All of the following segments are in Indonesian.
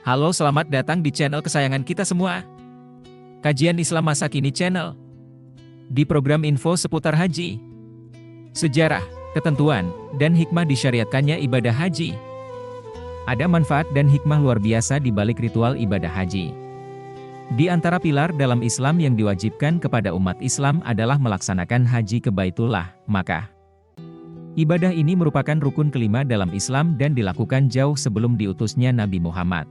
Halo, selamat datang di channel kesayangan kita semua. Kajian Islam Masa Kini Channel. Di program info seputar haji, sejarah, ketentuan, dan hikmah disyariatkannya ibadah haji. Ada manfaat dan hikmah luar biasa di balik ritual ibadah haji. Di antara pilar dalam Islam yang diwajibkan kepada umat Islam adalah melaksanakan haji ke Baitullah, Makkah. Ibadah ini merupakan rukun kelima dalam Islam dan dilakukan jauh sebelum diutusnya Nabi Muhammad.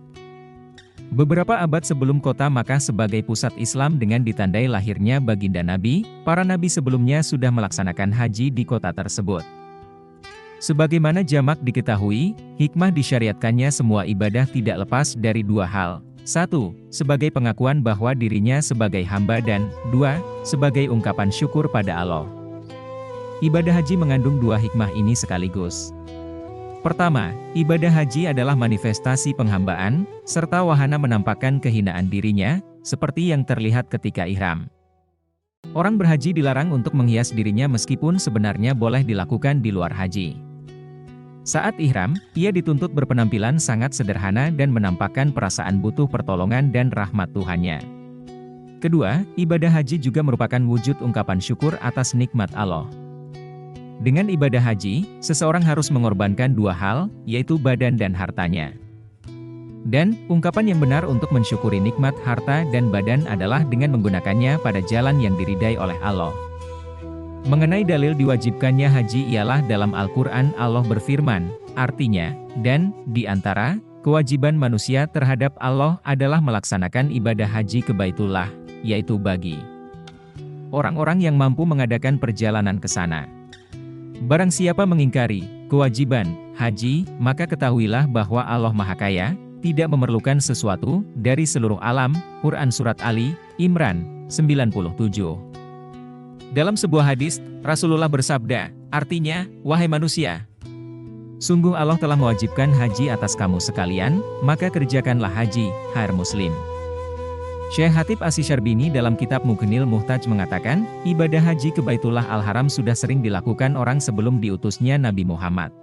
Beberapa abad sebelum kota Makkah sebagai pusat Islam dengan ditandai lahirnya baginda Nabi, para nabi sebelumnya sudah melaksanakan haji di kota tersebut. Sebagaimana jamak diketahui, hikmah disyariatkannya semua ibadah tidak lepas dari dua hal. 1. Sebagai pengakuan bahwa dirinya sebagai hamba dan 2. Sebagai ungkapan syukur pada Allah. Ibadah haji mengandung dua hikmah ini sekaligus. Pertama, ibadah haji adalah manifestasi penghambaan, serta wahana menampakkan kehinaan dirinya, seperti yang terlihat ketika ihram. Orang berhaji dilarang untuk menghias dirinya meskipun sebenarnya boleh dilakukan di luar haji. Saat ihram, ia dituntut berpenampilan sangat sederhana dan menampakkan perasaan butuh pertolongan dan rahmat Tuhannya. Kedua, ibadah haji juga merupakan wujud ungkapan syukur atas nikmat Allah. Dengan ibadah haji, seseorang harus mengorbankan dua hal, yaitu badan dan hartanya. Dan, ungkapan yang benar untuk mensyukuri nikmat harta dan badan adalah dengan menggunakannya pada jalan yang diridai oleh Allah. Mengenai dalil diwajibkannya haji ialah dalam Al-Quran Allah berfirman, artinya, dan, di antara, kewajiban manusia terhadap Allah adalah melaksanakan ibadah haji ke Baitullah, yaitu bagi orang-orang yang mampu mengadakan perjalanan ke sana. Barang siapa mengingkari kewajiban haji, maka ketahuilah bahwa Allah Maha Kaya, tidak memerlukan sesuatu dari seluruh alam. Quran Surat Ali, Imran, 97. Dalam sebuah hadis, Rasulullah bersabda, artinya, wahai manusia, sungguh Allah telah mewajibkan haji atas kamu sekalian, maka kerjakanlah haji, hai muslim. Syekh Hatib Asy-Syarbini dalam kitab Mughnil Muhtaj mengatakan, ibadah haji ke Baitullah Al-Haram sudah sering dilakukan orang sebelum diutusnya Nabi Muhammad.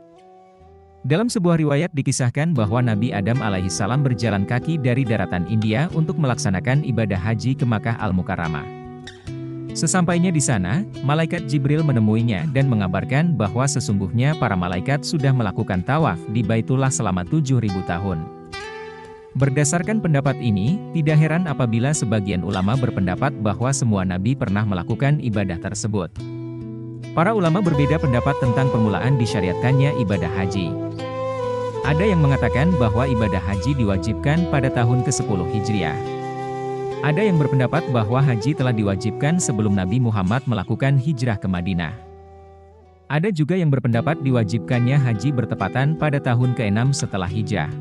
Dalam sebuah riwayat dikisahkan bahwa Nabi Adam alaihissalam berjalan kaki dari daratan India untuk melaksanakan ibadah haji ke Makkah Al-Mukarramah. Sesampainya di sana, malaikat Jibril menemuinya dan mengabarkan bahwa sesungguhnya para malaikat sudah melakukan tawaf di Baitullah selama 7.000 tahun. Berdasarkan pendapat ini, tidak heran apabila sebagian ulama berpendapat bahwa semua nabi pernah melakukan ibadah tersebut. Para ulama berbeda pendapat tentang permulaan disyariatkannya ibadah haji. Ada yang mengatakan bahwa ibadah haji diwajibkan pada tahun ke-10 Hijriah. Ada yang berpendapat bahwa haji telah diwajibkan sebelum Nabi Muhammad melakukan hijrah ke Madinah. Ada juga yang berpendapat diwajibkannya haji bertepatan pada tahun ke-6 setelah hijrah.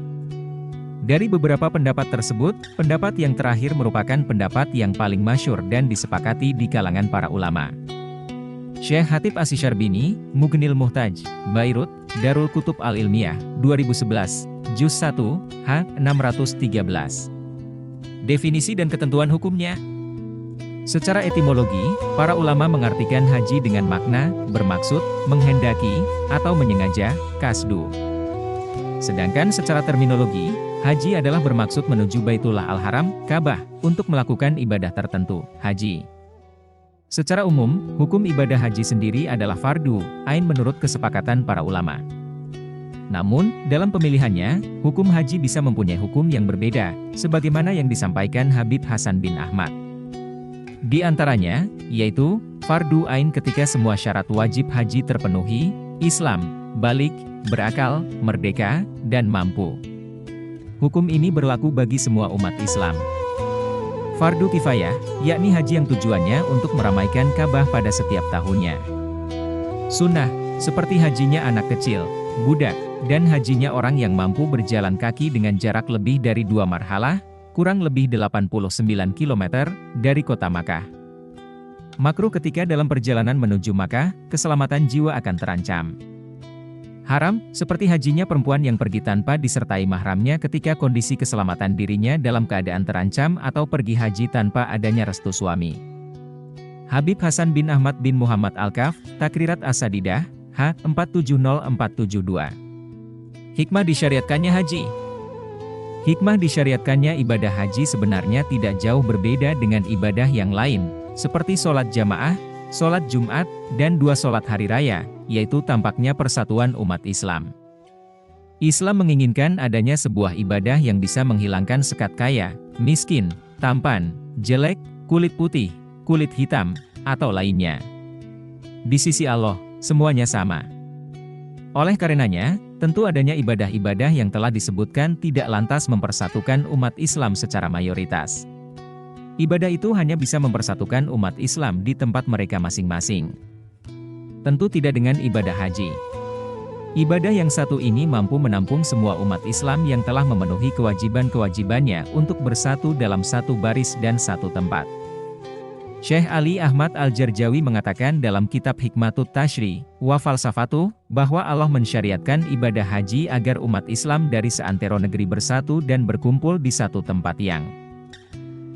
Dari beberapa pendapat tersebut, pendapat yang terakhir merupakan pendapat yang paling masyhur dan disepakati di kalangan para ulama. Syekh Hatib Asy-Syarbini, Mughnil Muhtaj, Beirut, Darul Kutub Al-Ilmiyah, 2011, Juz 1, H. 613. Definisi dan ketentuan hukumnya. Secara etimologi, para ulama mengartikan haji dengan makna, bermaksud, menghendaki, atau menyengaja, kasdu. Sedangkan secara terminologi, haji adalah bermaksud menuju Baitullah Al-Haram, Ka'bah, untuk melakukan ibadah tertentu, haji. Secara umum, hukum ibadah haji sendiri adalah fardu ain menurut kesepakatan para ulama. Namun, dalam pemilihannya, hukum haji bisa mempunyai hukum yang berbeda, sebagaimana yang disampaikan Habib Hasan bin Ahmad. Di antaranya, yaitu, fardu ain ketika semua syarat wajib haji terpenuhi, Islam, balik, berakal, merdeka, dan mampu. Hukum ini berlaku bagi semua umat Islam. Fardu kifayah, yakni haji yang tujuannya untuk meramaikan Ka'bah pada setiap tahunnya. Sunnah, seperti hajinya anak kecil, budak, dan hajinya orang yang mampu berjalan kaki dengan jarak lebih dari 2 marhalah, kurang lebih 89 km, dari kota Makkah. Makruh ketika dalam perjalanan menuju Makkah, keselamatan jiwa akan terancam. Haram, seperti hajinya perempuan yang pergi tanpa disertai mahramnya ketika kondisi keselamatan dirinya dalam keadaan terancam atau pergi haji tanpa adanya restu suami. Habib Hasan bin Ahmad bin Muhammad Al-Kaf, Takrirat As-Sadidah, H. 470472. Hikmah disyariatkannya haji. Hikmah disyariatkannya ibadah haji sebenarnya tidak jauh berbeda dengan ibadah yang lain, seperti sholat jamaah, sholat Jumat, dan 2 sholat hari raya, yaitu tampaknya persatuan umat Islam. Islam menginginkan adanya sebuah ibadah yang bisa menghilangkan sekat kaya, miskin, tampan, jelek, kulit putih, kulit hitam, atau lainnya. Di sisi Allah, semuanya sama. Oleh karenanya, tentu adanya ibadah-ibadah yang telah disebutkan tidak lantas mempersatukan umat Islam secara mayoritas. Ibadah itu hanya bisa mempersatukan umat Islam di tempat mereka masing-masing. Tentu tidak dengan ibadah haji. Ibadah yang satu ini mampu menampung semua umat Islam yang telah memenuhi kewajiban-kewajibannya untuk bersatu dalam satu baris dan satu tempat. Syekh Ali Ahmad Al-Jarjawi mengatakan dalam kitab Hikmatut Tashri' wa Falsafatuh, bahwa Allah mensyariatkan ibadah haji agar umat Islam dari seantero negeri bersatu dan berkumpul di satu tempat yang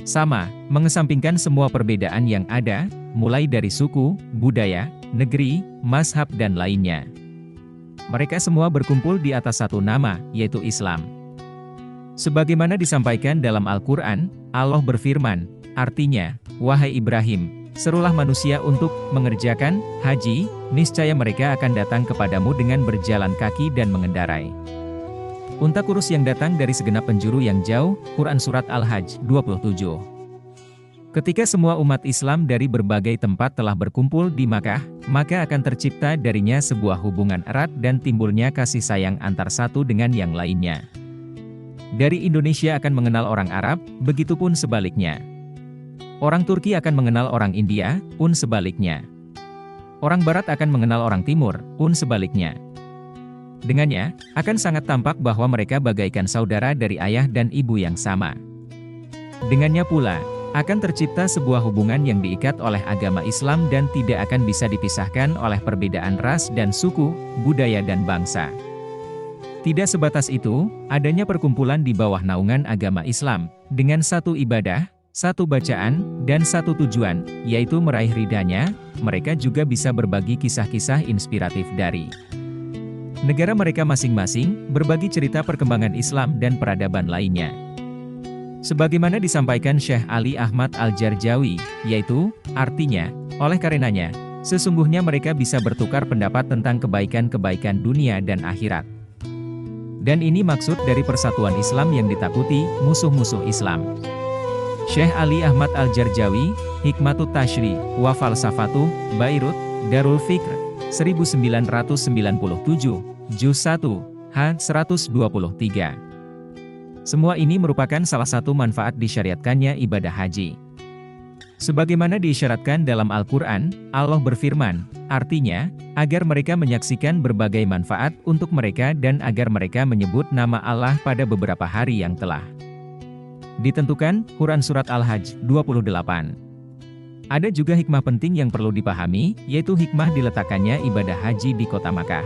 sama, mengesampingkan semua perbedaan yang ada, mulai dari suku, budaya, negeri, mazhab dan lainnya. Mereka semua berkumpul di atas satu nama, yaitu Islam. Sebagaimana disampaikan dalam Al-Quran, Allah berfirman, artinya, wahai Ibrahim, serulah manusia untuk mengerjakan haji, niscaya mereka akan datang kepadamu dengan berjalan kaki dan mengendarai unta kurus yang datang dari segenap penjuru yang jauh. Quran Surat Al-Hajj 27. Ketika semua umat Islam dari berbagai tempat telah berkumpul di Makkah, maka akan tercipta darinya sebuah hubungan erat dan timbulnya kasih sayang antar satu dengan yang lainnya. Dari Indonesia akan mengenal orang Arab, begitupun sebaliknya. Orang Turki akan mengenal orang India, pun sebaliknya. Orang Barat akan mengenal orang Timur, pun sebaliknya. Dengannya, akan sangat tampak bahwa mereka bagaikan saudara dari ayah dan ibu yang sama. Dengannya pula, akan tercipta sebuah hubungan yang diikat oleh agama Islam dan tidak akan bisa dipisahkan oleh perbedaan ras dan suku, budaya dan bangsa. Tidak sebatas itu, adanya perkumpulan di bawah naungan agama Islam, dengan satu ibadah, satu bacaan, dan satu tujuan, yaitu meraih ridhanya. Mereka juga bisa berbagi kisah-kisah inspiratif dari negara mereka masing-masing, berbagi cerita perkembangan Islam dan peradaban lainnya. Sebagaimana disampaikan Syekh Ali Ahmad Al-Jarjawi, yaitu, artinya, oleh karenanya, sesungguhnya mereka bisa bertukar pendapat tentang kebaikan-kebaikan dunia dan akhirat. Dan ini maksud dari persatuan Islam yang ditakuti musuh-musuh Islam. Syekh Ali Ahmad Al-Jarjawi, Hikmatut Tashri' wa Falsafatuh, Beirut, Darul Fikr, 1997, Juz 1, H. 123. Semua ini merupakan salah satu manfaat disyariatkannya ibadah haji. Sebagaimana diisyaratkan dalam Al-Quran, Allah berfirman, artinya, agar mereka menyaksikan berbagai manfaat untuk mereka dan agar mereka menyebut nama Allah pada beberapa hari yang telah ditentukan. Quran Surat Al-Hajj 28. Ada juga hikmah penting yang perlu dipahami, yaitu hikmah diletakkannya ibadah haji di kota Makkah.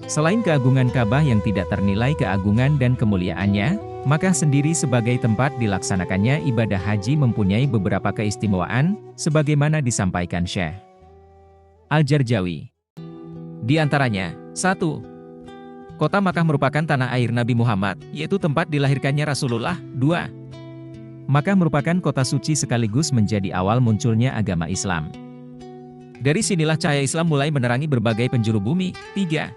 Selain keagungan Ka'bah yang tidak ternilai keagungan dan kemuliaannya, Makkah sendiri sebagai tempat dilaksanakannya ibadah haji mempunyai beberapa keistimewaan, sebagaimana disampaikan Syekh Al-Jarjawi. Di antaranya, 1. Kota Makkah merupakan tanah air Nabi Muhammad, yaitu tempat dilahirkannya Rasulullah. 2. Makkah merupakan kota suci sekaligus menjadi awal munculnya agama Islam. Dari sinilah cahaya Islam mulai menerangi berbagai penjuru bumi. 3.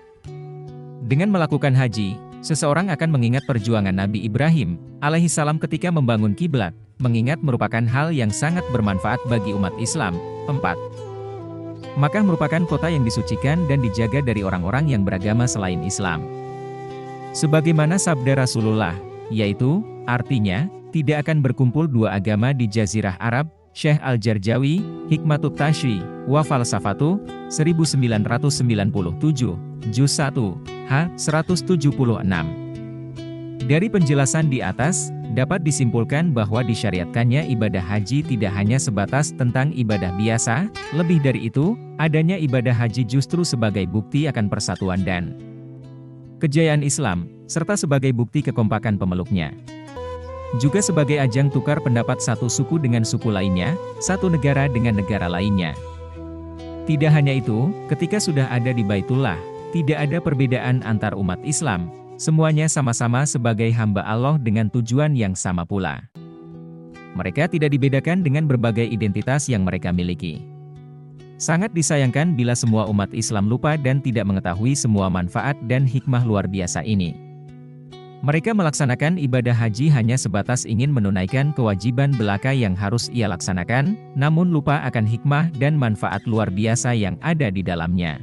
Dengan melakukan haji, seseorang akan mengingat perjuangan Nabi Ibrahim alaihissalam ketika membangun kiblat, mengingat merupakan hal yang sangat bermanfaat bagi umat Islam. 4. Makkah merupakan kota yang disucikan dan dijaga dari orang-orang yang beragama selain Islam. Sebagaimana sabda Rasulullah, yaitu, artinya, tidak akan berkumpul dua agama di Jazirah Arab. Syekh Al-Jarjawi, Hikmatut Tashri' wa Falsafatuh, 1997, Juz 1, H. 176. Dari penjelasan di atas, dapat disimpulkan bahwa disyariatkannya ibadah haji tidak hanya sebatas tentang ibadah biasa, lebih dari itu, adanya ibadah haji justru sebagai bukti akan persatuan dan kejayaan Islam, serta sebagai bukti kekompakan pemeluknya. Juga sebagai ajang tukar pendapat satu suku dengan suku lainnya, satu negara dengan negara lainnya. Tidak hanya itu, ketika sudah ada di Baitullah, tidak ada perbedaan antar umat Islam, Semuanya sama-sama sebagai hamba Allah dengan tujuan yang sama pula. Mereka tidak dibedakan dengan berbagai identitas yang mereka miliki. Sangat disayangkan bila semua umat Islam lupa dan tidak mengetahui semua manfaat dan hikmah luar biasa ini. Mereka melaksanakan ibadah haji hanya sebatas ingin menunaikan kewajiban belaka yang harus ia laksanakan, namun lupa akan hikmah dan manfaat luar biasa yang ada di dalamnya.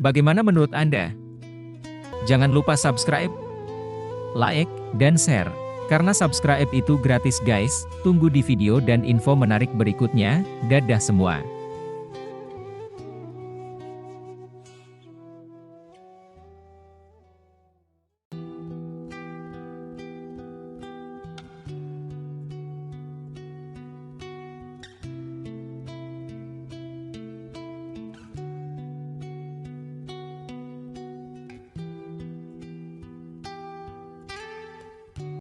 Bagaimana menurut Anda? Jangan lupa subscribe, like, dan share. Karena subscribe itu gratis guys. Tunggu di video dan info menarik berikutnya. Dadah semua.